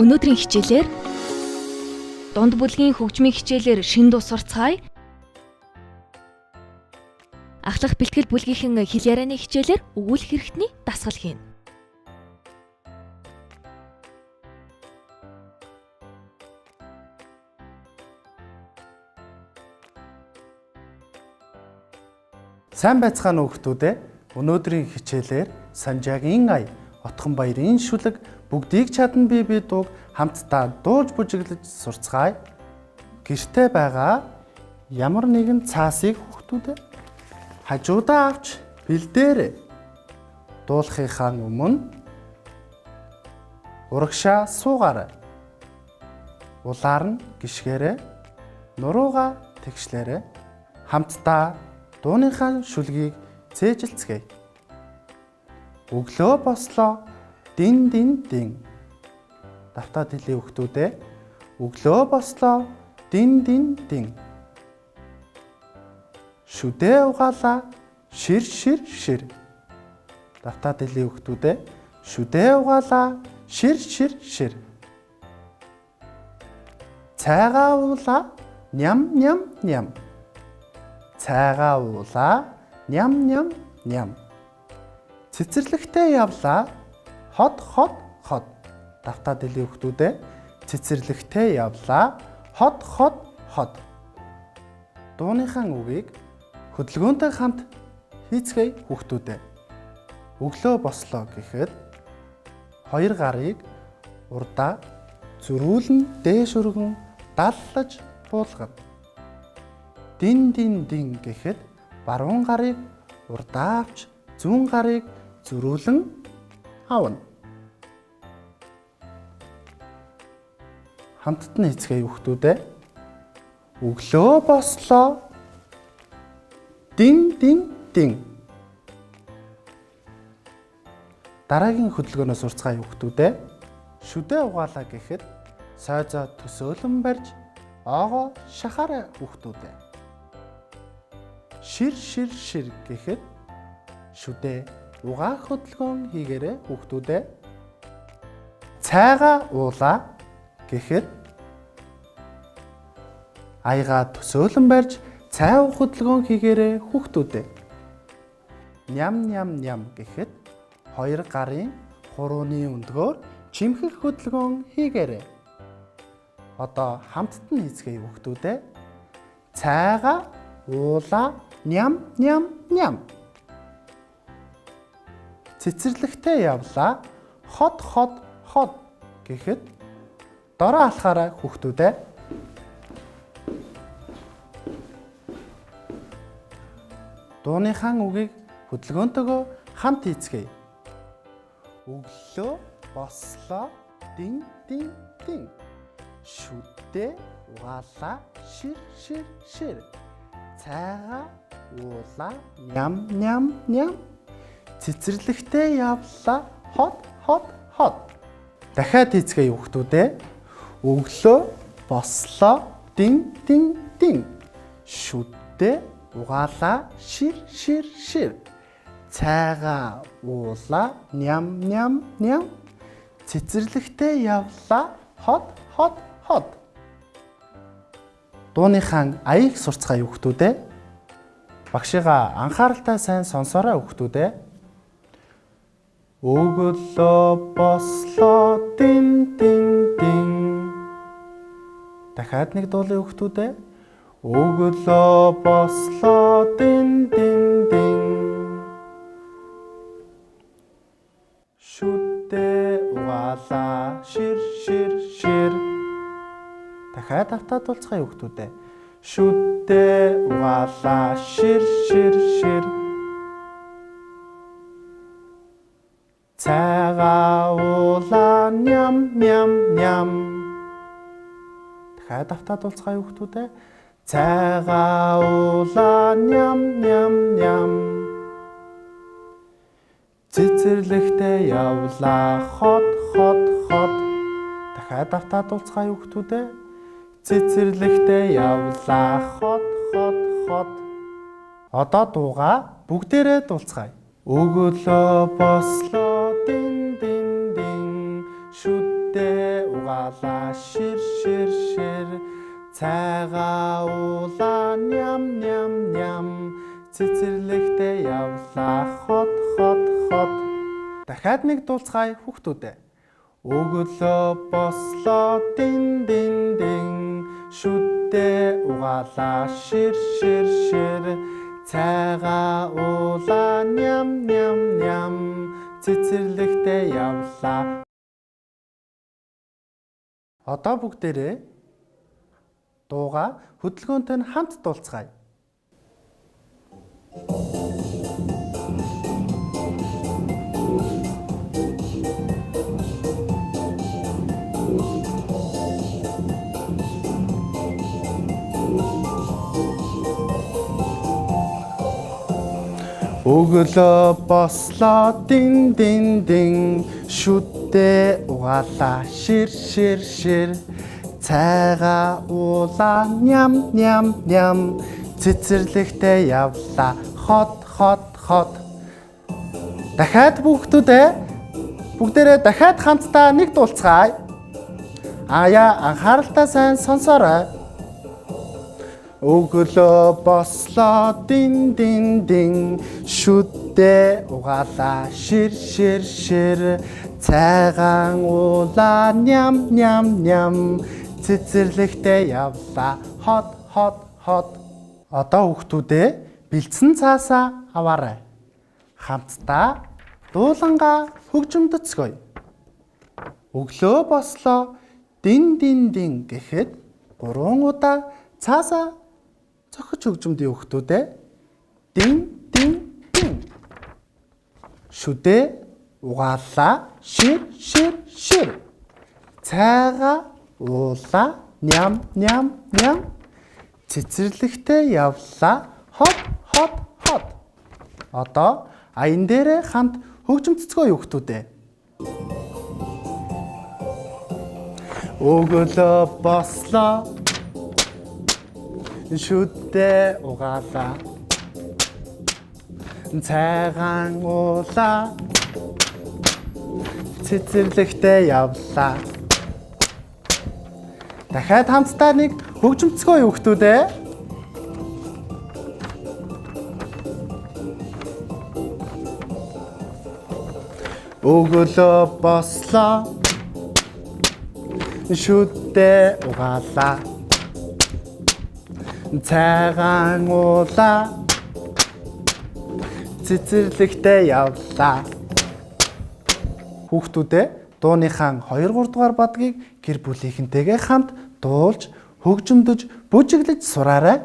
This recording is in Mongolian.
Өнөөдрийн хичээлээр дунд бүлгийн хөгжмийн хичээлээр шин дуу сурцгаая. Ахлах бэлтгэл бүлгийнхэн хэл ярианы хичээлээр өгүүлэх хэрэгтний дасгал хийнэ. Сайн байцгаана уу хүүхдүүд ээ. Өнөөдрийн хичээлээр Санжаагийн ая, Отхон баярын шүлэг бүгдийг чадна би дууг хамтдаа дуулж бүжиглэж сурцгаая. Гэртээ байгаа ямар нэгэн цаасыг хүүхдүүд хажуудаа авч бэлдээрэй. Дуулахынхаа өмнө урагшаа суугаарай. Улаар нь гიშгээрээ, нуруугаа тэгшлээрээ хамтдаа дууныхаа шүлгийг цээжилцгээе. Өглөө бослоо дин дин дин. Давтаад хэлээ хүүхдүүдээ. Өглөө бослоо дин дин дин. Шүдээ угаалаа шир шир шир. Давтаад хэлээ хүүхдүүдээ. Шүдээ угаалаа шир шир шир. Цайгаа уулаа ням ням ням. Цайгаа уулаа ням ням ням. Цэцэрлэгтээ явлаа хот хот хот. Давтаад хэлээ хүүхдүүдээ. Цэцэрлэгтээ явлаа хот хот хот. Дууныхаа үгийг хөдөлгөөнтэй хамт хийцгээе хүүхдүүдээ. Өглөө бослоо гэхэд хоёр гарыг урдаа зөрүүлэн дээш өргөн даллаж буулгана. Дин дин дин гэхэд баруун гарыг урдаа авч зүүн гарыг зөрүүлэн авна. Хамтд нь хийцгээе хүүхдүүдээ. Өглөө бослоо дин дин дин. Дараагийн хөдөлгөөнөөс сурцгаая хүүхдүүдээ. Шүдээ угаалаа гэхэд сойзоо төсөөлөн барьж оогоо шахаарай хүүхдүүдээ. Шир шир шир гэхэд шүдээ угаах хөдөлгөөн хийгээрэй хүүхдүүдээ. Цайгаа уулаа гэхэд аягаа төсөөлөн барьж цай уух хөдөлгөөн хийгээрэй хүүхдүүдээ. Ням ням ням гэхэд хоёр гарын хурууны өндгөөр чимхэх хөдөлгөөн хийгээрэй. Одоо хамтд нь хийцгээе хүүхдүүдээ. Цайгаа уулаа ням ням ням. Цэцэрлэгтээ явлаа хот хот хот гэхэд дороо алхаарай хүүхдүүдээ. Дууныхаа үгийг хөдөлгөөнтэйгөө хамт хийцгээе. Өглөө бослоо дин дин дин. Шүдээ угаалаа шир шир шир. Цайгаа уулаа ням ням ням. Цэцэрлэгтээ явлаа хот хот хот. Дахиад хийцгээе хүүхдүүдээ. Өглөө бослоо дин дин дин. Шүдээ угаалаа шир шир шир. Цайгаа уулаа ням ням ням. Цэцэрлэгтээ явлаа хот хот хот. Дууныхаа аяыг сурцгаая хүүхдүүдээ. Багшигаа анхааралтай сайн сонсоорой хүүхдүүдээ. Өглөө бослоо дин дин дин. Дахиад нэг дуулын хүүхдүүдээ. Өглөө бослоо дин дин дин. Шүдээ угаалаа шир шир шир. Дахиад автаад дуулцгаая хүүхдүүдээ. Шүдээ угаалаа шир шир шир. Цайгаа уулаа ням ням ням. Дахиад автаад дуулцгаая хүүхдүүдээ. Цайгаа уулаа ням ням ням. Цэцэрлэгтээ явлаа хот хот хот. Дахиад автаад дуулцгаая хүүхдүүдээ. Цэцэрлэгтээ явлаа хот хот хот. Одоо дуугаа бүгдээрээ дуулцгаая. Өглөө бослоо дин дин дин. Шүдээ угаалаа угаалаа шир шир шир цайгаа уулаа ням ням ням цэцэрлэгтээ явлаа хот хот хот. Дахиад нэг дуулцгаая хүүхдүүдээ. Өглөө бослоо дин дин дин шүдээ угаалаа шир шир шир цайгаа уулаа ням ням ням цэцэрлэгтээ явлаа. Одоо бүгдээрээ дууга хөдөлгөөнтэй нь хамт дуулцгаая. Өглөө бослоо дин дин дин шүдээ угаалаа шир шир шир цайгаа уулаа ням ням ням цэцэрлэгтээ явлаа хот хот хот. Дахиад бүгдээрээ дахиад хамтдаа нэг дуулцгаая. Аяа анхааралтай сайн сонсоорой. Өглөө бослоо дин дин дин шүдээ угаалаа шир шир шир цайгаа уулаа ням ням ням цэцэрлэгтээ явлаа хот хот хот. Одоо хүүхдүүдээ бэлдсэн цаасаа аваарай. Хамтдаа дуулангаа хөгжимдөцгөөе. Өглөө бослоо дин дин дин гэхэд 3 удаа цаасаа зохиж хөгжимдөе хүүхдүүдээ. Дин дин дин. Шүдээ угаалаа шир шир шир. Цайгаа уулаа ням ням ням цэцэрлэгтээ явлаа хот хот хот. Одоо аян дээрээ хамт хөгжимцөцгөөе хүүхдүүдээ. Өглөө бослоо шүдээ угаалаа цайгаа уулаа цэцэрлэгтээ явлаа. Дахиад хамтдаа нэг хөгжимцөцгөөе хүүхдүүдээ. Өглөө бослоо шүдээ угаалаа цайгаа уулаа цэцэрлэгтээ явлаа. Хүүхдүүдээ дууныхаа 2-3 дугаар бадгийг гэр бүлийнхэнтэйгээ хамт дуулж хөгжимдөж бүжиглэж сураарай.